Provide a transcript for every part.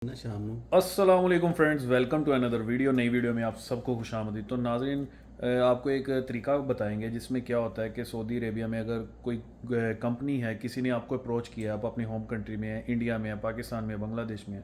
ना शाम ਨੂੰ अस्सलाम वालेकुम friends, welcome to another video. नई वीडियो में आप सबको खुशामदीद। तो नाजरीन, आपको एक तरीका बताएंगे जिसमें क्या होता है कि सऊदी अरेबिया में अगर कोई कंपनी है, किसी ने आपको अप्रोच किया, आप अपनी होम कंट्री में हैं, इंडिया में है, पाकिस्तान में है, बांग्लादेश में है,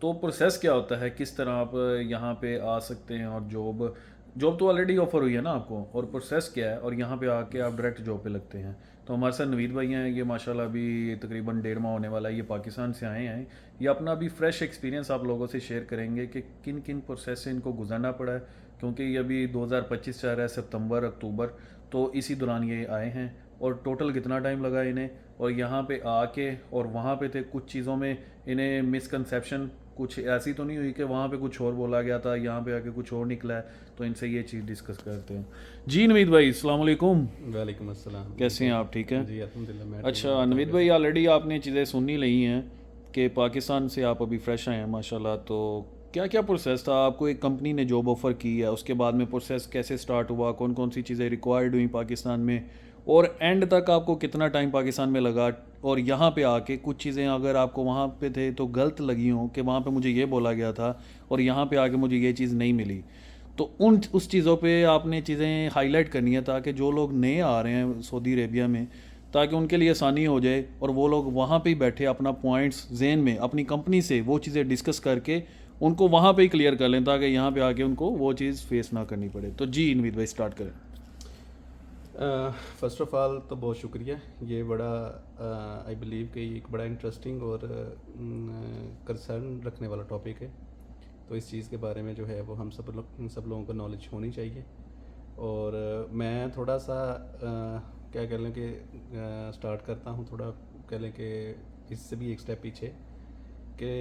तो प्रोसेस क्या होता है, किस तरह आप यहाँ पे आ सकते हैं और जॉब जॉब तो ऑलरेडी ऑफर हुई है ना आपको, और प्रोसेस क्या है और यहाँ पे आके आप डायरेक्ट जॉब पे लगते हैं। तो हमारे साथ नवीद भाई हैं, ये माशाल्लाह अभी तकरीबन 1.5 माह होने वाला है, ये पाकिस्तान से आए हैं। ये अपना अभी फ्रेश एक्सपीरियंस आप लोगों से शेयर करेंगे कि किन किन प्रोसेस से इनको गुजरना पड़ा है, क्योंकि ये अभी 2025 चल रहा है, सितंबर अक्टूबर, तो इसी दौरान ये आए हैं। और टोटल कितना टाइम लगा इन्हें, और यहाँ पे आके और वहाँ पे थे कुछ चीज़ों में इन्हें मिसकंसेप्शन कुछ ऐसी तो नहीं हुई कि वहाँ पे कुछ और बोला गया था, यहाँ पे आके कुछ और निकला है। तो इनसे ये चीज़ डिस्कस करते हैं। जी नवीद भाई, अस्सलाम वालेकुम। वालेकुम अस्सलाम जी कैसे हैं आप, ठीक हैं? जी अल्हम्दुलिल्लाह मैं ठीक हूँ। अच्छा आप बताओ नवीद कैसे? भाई, ऑलरेडी आपने चीज़ें सुनी ली हैं कि पाकिस्तान से आप अभी फ्रेश आए हैं माशाल्लाह। तो क्या क्या प्रोसेस था, आपको एक कंपनी ने जॉब ऑफ़र की है, उसके बाद में प्रोसेस कैसे स्टार्ट हुआ, कौन कौन सी चीज़ें रिक्वायर्ड हुई पाकिस्तान में, और एंड तक आपको कितना टाइम पाकिस्तान में लगा, और यहाँ पे आके कुछ चीज़ें अगर आपको वहाँ पे थे तो गलत लगी हों कि वहाँ पे मुझे ये बोला गया था और यहाँ पे आके मुझे ये चीज़ नहीं मिली, तो उन उस चीज़ों पे आपने चीज़ें हाईलाइट करनी है ताकि जो लोग नए आ रहे हैं सऊदी अरेबिया में, ताकि उनके लिए आसानी हो जाए और वो लोग वहाँ पे ही बैठे अपना पॉइंट्स जेन में अपनी कंपनी से वो चीज़ें डिस्कस करके उनको वहाँ पे ही क्लियर कर लें, ताकि यहाँ पे आके उनको वो चीज़ फेस ना करनी पड़े। तो जी नवीद भाई, स्टार्ट करें। फ़र्स्ट ऑफ़ ऑल तो बहुत शुक्रिया। ये बड़ा आई बिलीव कि एक बड़ा इंटरेस्टिंग और कंसर्न रखने वाला टॉपिक है। तो इस चीज़ के बारे में जो है वो हम सब लोगों को नॉलेज होनी चाहिए। और मैं थोड़ा सा क्या कह लें कि स्टार्ट करता हूँ, थोड़ा कह लें कि इससे भी एक स्टेप पीछे कि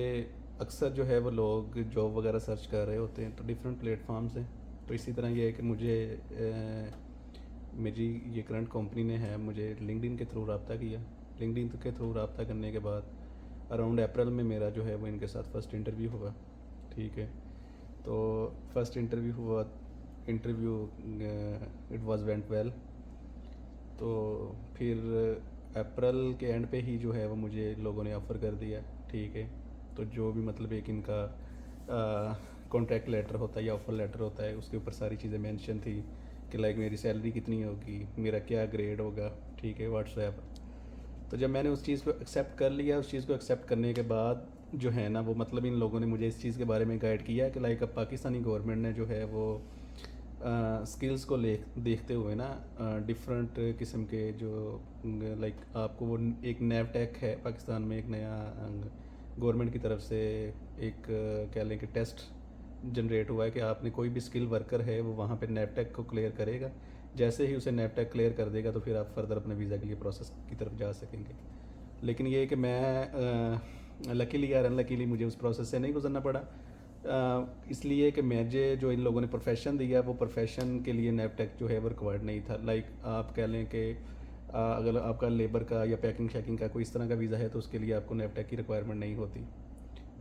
अक्सर जो है वो लोग जॉब वगैरह सर्च कर रहे होते हैं तो डिफरेंट प्लेटफॉर्म्स हैं। तो इसी तरह ये है कि मुझे मेरी ये करंट कंपनी ने है मुझे लिंक्डइन के थ्रू रब्ता किया। लिंक्डइन के थ्रू रब्ता करने के बाद अराउंड अप्रैल में मेरा जो है वो इनके साथ फ़र्स्ट इंटरव्यू हुआ। ठीक है, तो फर्स्ट इंटरव्यू हुआ, interview it was went well. तो फिर अप्रैल के एंड पे ही जो है वो मुझे लोगों ने ऑफ़र कर दिया। ठीक है, तो जो भी मतलब एक इनका कॉन्ट्रैक्ट लेटर होता है या ऑफ़र लेटर होता है, उसके ऊपर सारी चीज़ें मेंशन थी कि लाइक मेरी सैलरी कितनी होगी, मेरा क्या ग्रेड होगा, ठीक है, व्हाट्सएप। तो जब मैंने उस चीज़ को एक्सेप्ट कर लिया, उस चीज़ को एक्सेप्ट करने के बाद जो है ना वो मतलब इन लोगों ने मुझे इस चीज़ के बारे में गाइड किया कि लाइक अब पाकिस्तानी गवर्नमेंट ने जो है वो स्किल्स को ले देखते हुए ना डिफरेंट किस्म के जो लाइक आपको वो एक नैवटेक है पाकिस्तान में, एक नया गवर्नमेंट की तरफ से एक कह लें कि टेस्ट जनरेट हुआ है कि आपने कोई भी स्किल वर्कर है वो वहाँ पे नैपटेक को क्लियर करेगा। जैसे ही उसे नैपटेक क्लियर कर देगा तो फिर आप फर्दर अपने वीज़ा के लिए प्रोसेस की तरफ जा सकेंगे। लेकिन ये है कि मैं लकीली या अनलकीली मुझे उस प्रोसेस से नहीं गुजरना पड़ा। इसलिए कि मुझे जो इन लोगों ने प्रोफेशन दिया वो प्रोफेशन के लिए नैपटेक जो है वो रिक्वायर्ड नहीं था। लाइक आप कह लें कि अगर आपका लेबर का या पैकिंग शैकिंग का कोई इस तरह का वीज़ा है तो उसके लिए आपको नैपटेक की रिक्वायरमेंट नहीं होती।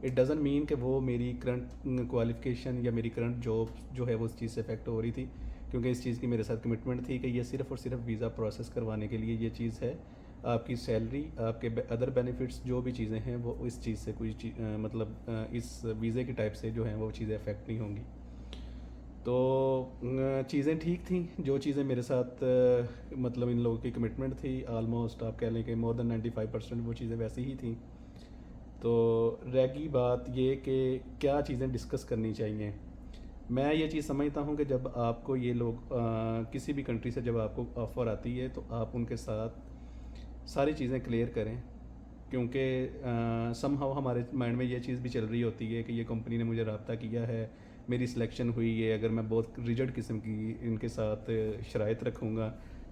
इट डज़ंट मीन कि वो मेरी करंट क्वालिफ़िकेशन या मेरी करंट जॉब जो है वो उस चीज़ से इफेक्ट हो रही थी, क्योंकि इस चीज़ की मेरे साथ कमिटमेंट थी कि ये सिर्फ़ और सिर्फ वीज़ा प्रोसेस करवाने के लिए ये चीज़ है। आपकी सैलरी, आपके अदर बेनिफिट्स जो भी चीज़ें हैं वो इस चीज़ से कोई मतलब इस वीज़े की टाइप से जो हैं वो चीज़ें अफेक्ट नहीं होंगी। तो चीज़ें ठीक थी, जो चीज़ें मेरे साथ मतलब इन लोगों की कमिटमेंट थी, आलमोस्ट आप कह लें कि मोर देन 95% वो चीज़ें वैसी ही थी। तो रह गई बात ये कि क्या चीज़ें डिस्कस करनी चाहिए। मैं ये चीज़ समझता हूँ कि जब आपको ये लोग किसी भी कंट्री से जब आपको ऑफ़र आती है तो आप उनके साथ सारी चीज़ें क्लियर करें, क्योंकि समहाउ हमारे माइंड में ये चीज़ भी चल रही होती है कि ये कंपनी ने मुझे रब्ता किया है, मेरी सिलेक्शन हुई है, अगर मैं बहुत रिजिड किस्म की इनके साथ शराइत रखूँगा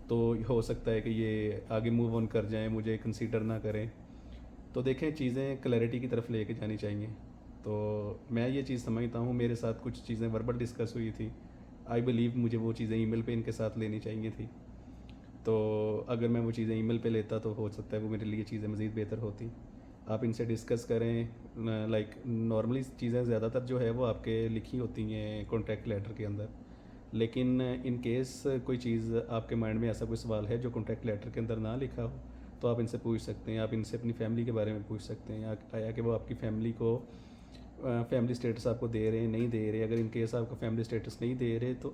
तो हो सकता है कि ये आगे मूव ऑन कर जाएँ, मुझे कंसीडर ना करें। तो देखें, चीज़ें क्लैरिटी की तरफ लेके जानी चाहिए। तो मैं ये चीज़ समझता हूँ, मेरे साथ कुछ चीज़ें वर्बल डिस्कस हुई थी, आई बिलीव मुझे वो चीज़ें ईमेल पे इनके साथ लेनी चाहिए थी। तो अगर मैं वो चीज़ें ईमेल पे लेता तो हो सकता है वो मेरे लिए चीज़ें मज़ीद बेहतर होती। आप इनसे डिस्कस करें। लाइक नॉर्मली चीज़ें ज़्यादातर जो है वो आपके लिखी होती हैं कॉन्ट्रैक्ट लेटर के अंदर, लेकिन इन केस कोई चीज़ आपके माइंड में ऐसा कोई सवाल है जो कॉन्ट्रैक्ट लेटर के अंदर ना लिखा हो तो आप इनसे पूछ सकते हैं। आप इनसे अपनी फ़ैमिली के बारे में पूछ सकते हैं, या कि वो आपकी फ़ैमिली को फैमिली स्टेटस आपको दे रहे हैं नहीं दे रहे, अगर इन केस आपका फैमिली स्टेटस नहीं दे रहे तो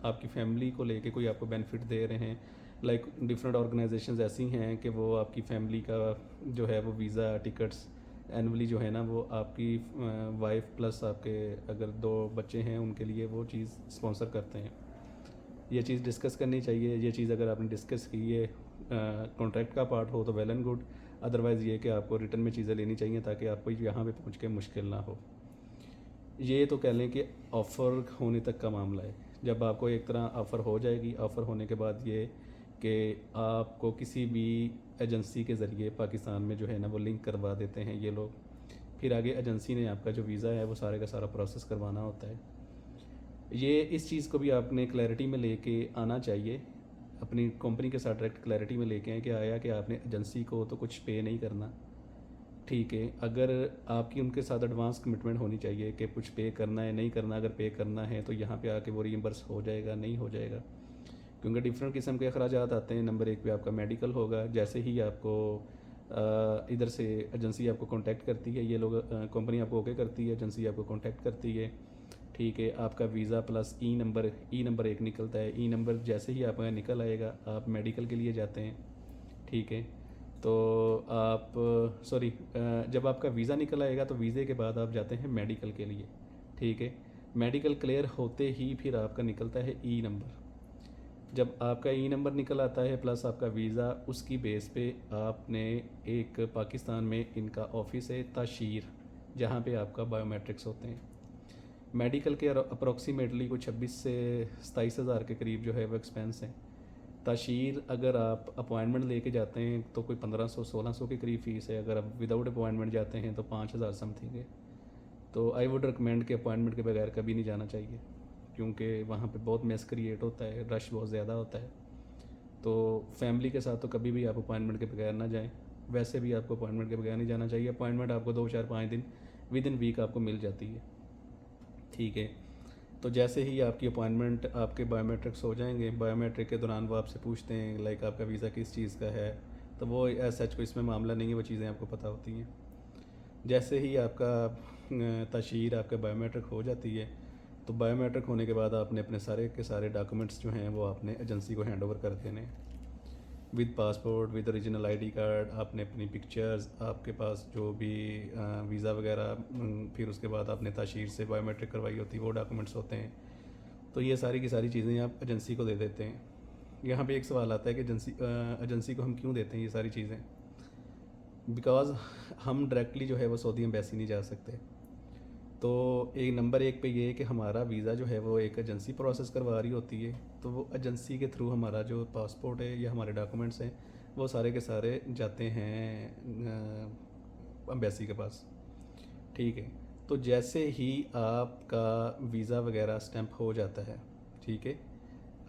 आपकी फैमिली को लेके कोई आपको बेनिफिट दे रहे हैं, लाइक डिफरेंट ऑर्गेनाइजेशंस ऐसी हैं कि वो आपकी फैमिली का जो है वो वीज़ा टिकट्स एनुअली जो है ना वो आपकी वाइफ प्लस आपके अगर 2 बच्चे हैं उनके लिए वो चीज़ स्पॉन्सर करते हैं। ये चीज़ डिस्कस करनी चाहिए। ये चीज़ अगर आपने डिस्कस की है कॉन्ट्रैक्ट का पार्ट हो तो वेल एंड गुड, अदरवाइज़ ये कि आपको रिटर्न में चीज़ें लेनी चाहिए ताकि आपको यहाँ पे पहुँच के मुश्किल ना हो। ये तो कह लें कि ऑफ़र होने तक का मामला है। जब आपको एक तरह ऑफ़र हो जाएगी, ऑफ़र होने के बाद ये कि आपको किसी भी एजेंसी के ज़रिए पाकिस्तान में जो है ना वो लिंक करवा देते हैं ये लोग, फिर आगे एजेंसी ने आपका जो वीज़ा है वो सारे का सारा प्रोसेस करवाना होता है। ये इस चीज़ को भी आपने क्लैरिटी में लेके आना चाहिए, अपनी कंपनी के साथ डायरेक्ट क्लैरिटी में लेके आए कि आया कि आपने एजेंसी को तो कुछ पे नहीं करना, ठीक है। अगर आपकी उनके साथ एडवांस कमिटमेंट होनी चाहिए कि कुछ पे करना है नहीं करना, अगर पे करना है तो यहाँ पे आके वो रीइंबर्स हो जाएगा नहीं हो जाएगा, क्योंकि डिफरेंट किस्म के अखराजात आते हैं। नंबर 1 पे आपका मेडिकल होगा, जैसे ही आपको इधर से एजेंसी आपको कांटेक्ट करती है, ये लोग कंपनी आपको ओके करती है, एजेंसी आपको कांटेक्ट करती है, ठीक है। आपका वीज़ा प्लस ई नंबर एक निकलता है। ई नंबर जैसे ही आपका निकल आएगा आप मेडिकल के लिए जाते हैं, ठीक है। तो आप सॉरी जब आपका वीज़ा निकल आएगा तो वीज़े के बाद आप जाते हैं मेडिकल के लिए, ठीक है। मेडिकल क्लियर होते ही फिर आपका निकलता है ई नंबर। जब आपका ई नंबर निकल आता है प्लस आपका वीज़ा, उसकी बेस पे आपने एक पाकिस्तान में इनका ऑफिस है ताशीर, जहाँ पे आपका बायोमेट्रिक्स होते हैं। मेडिकल के अप्रोक्सीमेटली कुछ 26 से 27 हज़ार के करीब जो है वो एक्सपेंस हैं। ताशीर अगर आप अपॉइंटमेंट लेके जाते हैं तो कोई 1500-1600 के करीब फ़ीस है, अगर आप विदाउट अपॉइंटमेंट जाते हैं तो 5000 समथिंग है। तो आई वुड रिकमेंड कि अपॉइंटमेंट के बगैर कभी नहीं जाना चाहिए, क्योंकि वहाँ पे बहुत मेस क्रिएट होता है, रश बहुत ज़्यादा होता है। तो फैमिली के साथ तो कभी भी आप अपॉइंटमेंट के बगैर ना जाएं। वैसे भी आपको अपॉइंटमेंट के बगैर नहीं जाना चाहिए। अपॉइंटमेंट आपको 2 4 5 दिन विद इन वीक आपको मिल जाती है, ठीक है। तो जैसे ही आपकी अपॉइंटमेंट आपके बायोमेट्रिक्स हो जाएंगे, बायोमेट्रिक के दौरान वो आपसे पूछते हैं लाइक आपका वीज़ा किस चीज़ का है, तो वो एज सच कोई इसमें मामला नहीं है, वो चीज़ें आपको पता होती हैं। जैसे ही आपका तशहीर आपका बायोमेट्रिक हो जाती है तो बायोमेट्रिक होने के बाद आपने अपने सारे के सारे डॉक्यूमेंट्स जो हैं वो आपने एजेंसी को हैंड ओवर कर देने, with passport, with original ID card, आपने अपनी पिक्चर्स, आपके पास जो भी वीज़ा वगैरह, फिर उसके बाद आपने ताशीर से बायोमेट्रिक करवाई होती है वो डॉक्यूमेंट्स होते हैं। तो ये सारी की सारी चीज़ें आप एजेंसी को दे देते हैं। यहाँ पे एक सवाल आता है कि एजेंसी को हम क्यों देते हैं ये सारी चीज़ें। बिकॉज़ हम डायरेक्टली जो है वो सऊदी एम्बेसी नहीं जा सकते। तो एक नंबर 1 पे ये है कि हमारा वीज़ा जो है वो एक एजेंसी प्रोसेस करवा रही होती है, तो वो एजेंसी के थ्रू हमारा जो पासपोर्ट है या हमारे डॉक्यूमेंट्स हैं वो सारे के सारे जाते हैं एम्बेसी के पास, ठीक है। तो जैसे ही आपका वीज़ा वगैरह स्टैंप हो जाता है, ठीक है।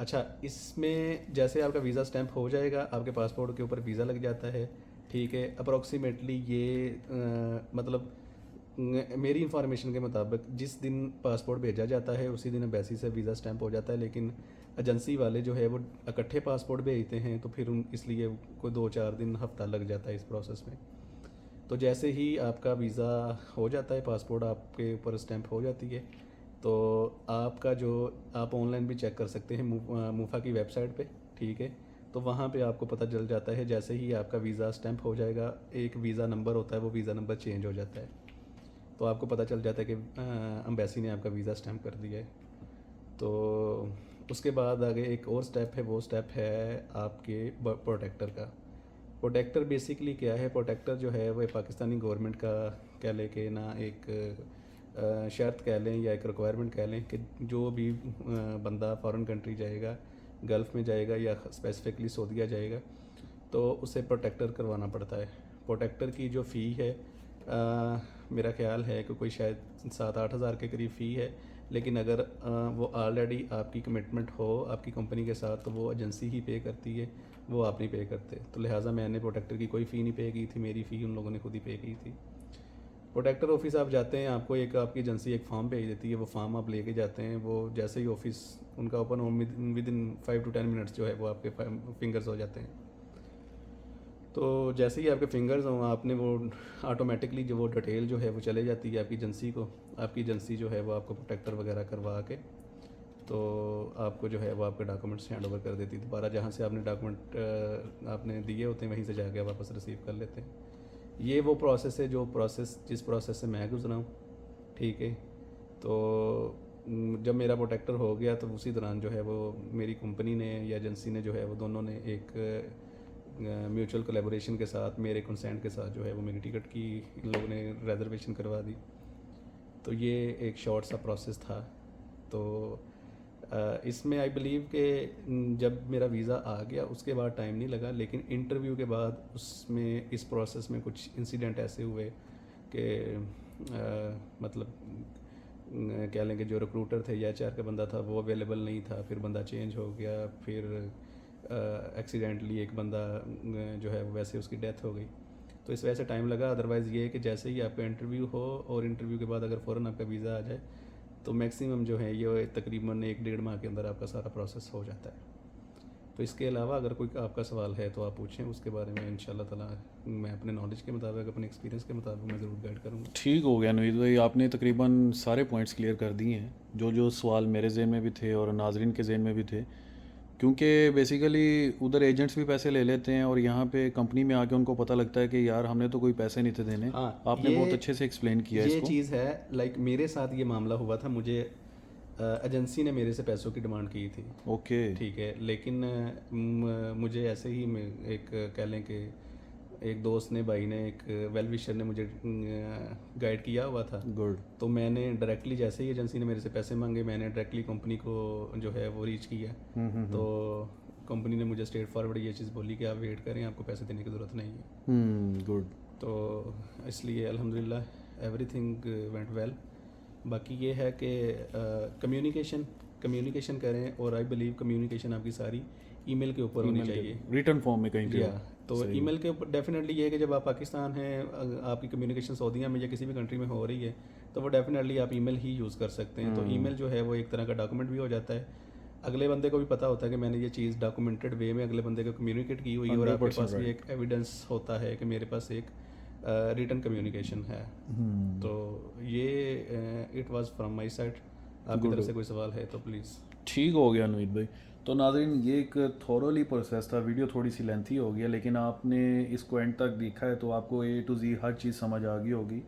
अच्छा, इसमें जैसे आपका वीज़ा स्टैंप हो जाएगा, आपके पासपोर्ट के ऊपर वीज़ा लग जाता है, ठीक है। अप्रॉक्सीमेटली ये मतलब मेरी इंफॉर्मेशन के मुताबिक जिस दिन पासपोर्ट भेजा जाता है उसी दिन एम्बेसी से वीज़ा स्टैंप हो जाता है, लेकिन एजेंसी वाले जो है वो इकट्ठे पासपोर्ट भेजते हैं, तो फिर इसलिए कोई 2 4 दिन हफ्ता लग जाता है इस प्रोसेस में। तो जैसे ही आपका वीज़ा हो जाता है, पासपोर्ट आपके ऊपर स्टैंप हो जाती है, तो आपका जो आप ऑनलाइन भी चेक कर सकते हैं मूफा की वेबसाइट पे, ठीक है। तो वहाँ पे आपको पता चल जाता है, जैसे ही आपका वीज़ा स्टैंप हो जाएगा, एक वीज़ा नंबर होता है, वो वीज़ा नंबर चेंज हो जाता है, तो आपको पता चल जाता है कि एम्बेसी ने आपका वीज़ा स्टैंप कर दिया है। तो उसके बाद आगे एक और स्टेप है, वो स्टेप है आपके प्रोटेक्टर का। प्रोटेक्टर बेसिकली क्या है? प्रोटेक्टर जो है वो पाकिस्तानी गवर्नमेंट का कह लें कि ना एक शर्त कह लें या एक रिक्वायरमेंट कह लें कि जो भी बंदा फ़ॉरेन कंट्री जाएगा, गल्फ़ में जाएगा या स्पेसिफिकली सऊदीया जाएगा, तो उसे प्रोटेक्टर करवाना पड़ता है। प्रोटेक्टर की जो फ़ी है मेरा ख्याल है कि कोई शायद 7-8 हज़ार के करीब फ़ी है, लेकिन अगर वो ऑलरेडी आपकी कमिटमेंट हो आपकी कंपनी के साथ तो वो एजेंसी ही पे करती है, वो आप नहीं पे करते। तो लिहाजा मैंने प्रोटेक्टर की कोई फ़ी नहीं पे की थी, मेरी फ़ी उन लोगों ने खुद ही पे की थी। प्रोटेक्टर ऑफिस आप जाते हैं, आपको एक आपकी एजेंसी एक फॉर्म भेज देती है, वो फॉर्म आप लेके जाते हैं। वो जैसे ही ऑफिस उनका ओपन हो विद इन 5 to 10 मिनट्स जो है वो आपके फिंगर्स हो जाते हैं। तो जैसे ही आपके फिंगर्स हों आपने वो ऑटोमेटिकली जो वो डिटेल जो है वो चले जाती है आपकी एजेंसी को। आपकी एजेंसी जो है वो आपको प्रोटेक्टर वगैरह करवा के तो आपको जो है वो आपके डॉक्यूमेंट्स हैंड ओवर कर देती है। दोबारा जहाँ से आपने डॉक्यूमेंट आपने दिए होते हैं वहीं से जाके वापस रिसीव कर लेते हैं। ये वो प्रोसेस है जिस प्रोसेस से मैं गुजरा हूँ, ठीक है। तो जब मेरा प्रोटेक्टर हो गया तो उसी दौरान जो है वो मेरी कंपनी ने या एजेंसी ने जो है वो दोनों ने एक म्यूचुअल कोलेबोरेशन के साथ मेरे कंसेंट के साथ जो है वो मेरी टिकट की इन लोगों ने रिजर्वेशन करवा दी। तो ये एक शॉर्ट सा प्रोसेस था। तो इसमें आई बिलीव कि जब मेरा वीज़ा आ गया उसके बाद टाइम नहीं लगा, लेकिन इंटरव्यू के बाद उसमें इस प्रोसेस में कुछ इंसिडेंट ऐसे हुए कि मतलब कह लें कि जो रिक्रूटर थे या एचआर का बंदा था वो अवेलेबल नहीं था, फिर बंदा चेंज हो गया, फिर एक्सीडेंटली एक बंदा जो है वो वैसे उसकी डेथ हो गई। तो इस वजह से टाइम लगा। अदरवाइज़ ये है कि जैसे ही आपका इंटरव्यू हो और इंटरव्यू के बाद अगर फ़ौरन आपका वीज़ा आ जाए तो मैक्सिमम जो है ये तकरीबन 1-1.5 माह के अंदर आपका सारा प्रोसेस हो जाता है। तो इसके अलावा अगर कोई आपका सवाल है तो आप पूछें, उसके बारे में इंशाल्लाह ताला मैं अपने नॉलेज के मुताबिक अपने एक्सपीरियंस के मुताबिक मैं ज़रूर गाइड करूँगा। ठीक हो गया नवीद भाई, आपने तकरीबन सारे पॉइंट्स क्लियर कर दिए हैं जो जो सवाल मेरे जहन में भी थे और नाजरीन के जहन में भी थे। क्योंकि बेसिकली उधर एजेंट्स भी पैसे ले लेते हैं और यहाँ पे कंपनी में आके उनको पता लगता है कि यार हमने तो कोई पैसे नहीं थे देने। हाँ, आपने बहुत अच्छे से एक्सप्लेन किया ये इसको। चीज़ है। लाइक मेरे साथ ये मामला हुआ था, मुझे एजेंसी ने मेरे से पैसों की डिमांड की थी, ओके। ठीक है। लेकिन मुझे ऐसे ही एक कह लें कि एक दोस्त ने, भाई ने, एक वेल विशर ने मुझे गाइड किया हुआ था। गुड। तो मैंने डायरेक्टली, जैसे ही एजेंसी ने मेरे से पैसे मांगे, मैंने डायरेक्टली कंपनी को जो है वो रीच किया। तो कंपनी ने मुझे स्ट्रेट फॉरवर्ड ये चीज़ बोली कि आप वेट करें, आपको पैसे देने की ज़रूरत नहीं है। गुड। तो इसलिए अल्हम्दुलिल्लाह एवरीथिंग वेंट वेल। बाकी ये है कि कम्युनिकेशन करें, और आई बिलीव कम्युनिकेशन आपकी सारी ईमेल के ऊपर होनी चाहिए, रिटर्न फॉर्म में कहीं पे या हो। तो सही। ईमेल के ऊपर डेफिनेटली ये है कि जब आप पाकिस्तान हैं, आपकी कम्युनिकेशन सऊदीया में या किसी भी कंट्री में हो रही है तो वो डेफिनेटली आप ईमेल ही यूज़ कर सकते हैं। तो ईमेल जो है वो एक तरह का डॉक्यूमेंट भी हो जाता है, अगले बंदे को भी पता होता है कि मैंने ये चीज़ डॉक्यूमेंटेड वे में अगले बंदे को कम्युनिकेट की हुई है, और आपके 100% पास भी एक एविडेंस होता है कि मेरे पास एक रिटन कम्युनिकेशन है। तो ये it was from my side. आपकी तरफ से कोई सवाल है तो प्लीज़। ठीक हो गया नवीद भाई। तो नाज़रीन, ये एक थॉरोली प्रोसेस था। वीडियो थोड़ी सी लेंथी हो गई है, लेकिन आपने इसको एंड तक देखा है तो आपको A to Z हर चीज़ समझ आ गई होगी।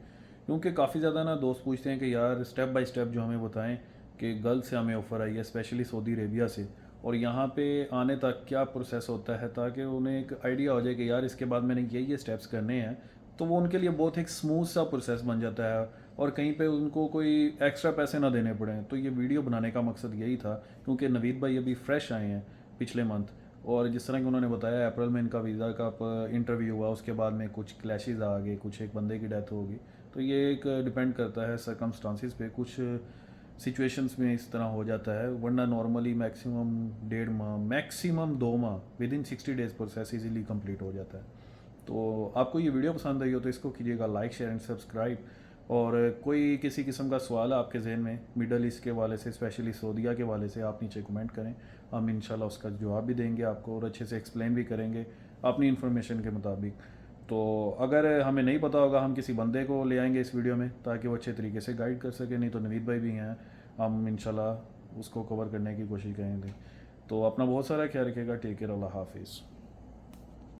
क्योंकि काफ़ी ज़्यादा ना दोस्त पूछते हैं कि यार स्टेप बाय स्टेप जो हमें बताएं कि गल्फ से हमें ऑफ़र आई है, स्पेशली सऊदी अरेबिया से, और यहाँ पे आने तक क्या प्रोसेस होता है, ताकि उन्हें एक आइडिया हो जाए कि यार इसके बाद मैंने ये स्टेप्स करने हैं। तो वो उनके लिए बहुत एक स्मूथ सा प्रोसेस बन जाता है और कहीं पे उनको कोई एक्स्ट्रा पैसे ना देने पड़े। तो ये वीडियो बनाने का मकसद यही था, क्योंकि नवीद भाई अभी फ्रेश आए हैं पिछले मंथ, और जिस तरह कि उन्होंने बताया अप्रैल में इनका वीज़ा का इंटरव्यू हुआ, उसके बाद में कुछ क्लैशेस आ गए, कुछ एक बंदे की डेथ होगी। तो ये एक डिपेंड करता है सरकमस्टांसिस पे, कुछ सिचुएशंस में इस तरह हो जाता है, वरना नॉर्मली मैक्सिमम 1.5 माह, मैक्सिमम 2 माह, with in 60 days process easily complete हो जाता है। तो आपको ये वीडियो पसंद आई हो तो इसको कीजिएगा लाइक, शेयर एंड सब्सक्राइब। और कोई किसी किस्म का सवाल है आपके जहन में मिडल ईस्ट के वाले से, स्पेशली सऊदीया के वाले से, आप नीचे कमेंट करें, हम इंशाल्लाह उसका जवाब भी देंगे आपको और अच्छे से एक्सप्लेन भी करेंगे अपनी इन्फॉर्मेशन के मुताबिक। तो अगर हमें नहीं पता होगा हम किसी बंदे को ले आएंगे इस वीडियो में ताकि वो अच्छे तरीके से गाइड कर सके, नहीं तो नवीद भाई भी हैं, हम इंशाल्लाह उसको कवर करने की कोशिश करेंगे। तो अपना बहुत सारा ख्याल रखिएगा। टेक केयर, अल्लाह हाफिज़।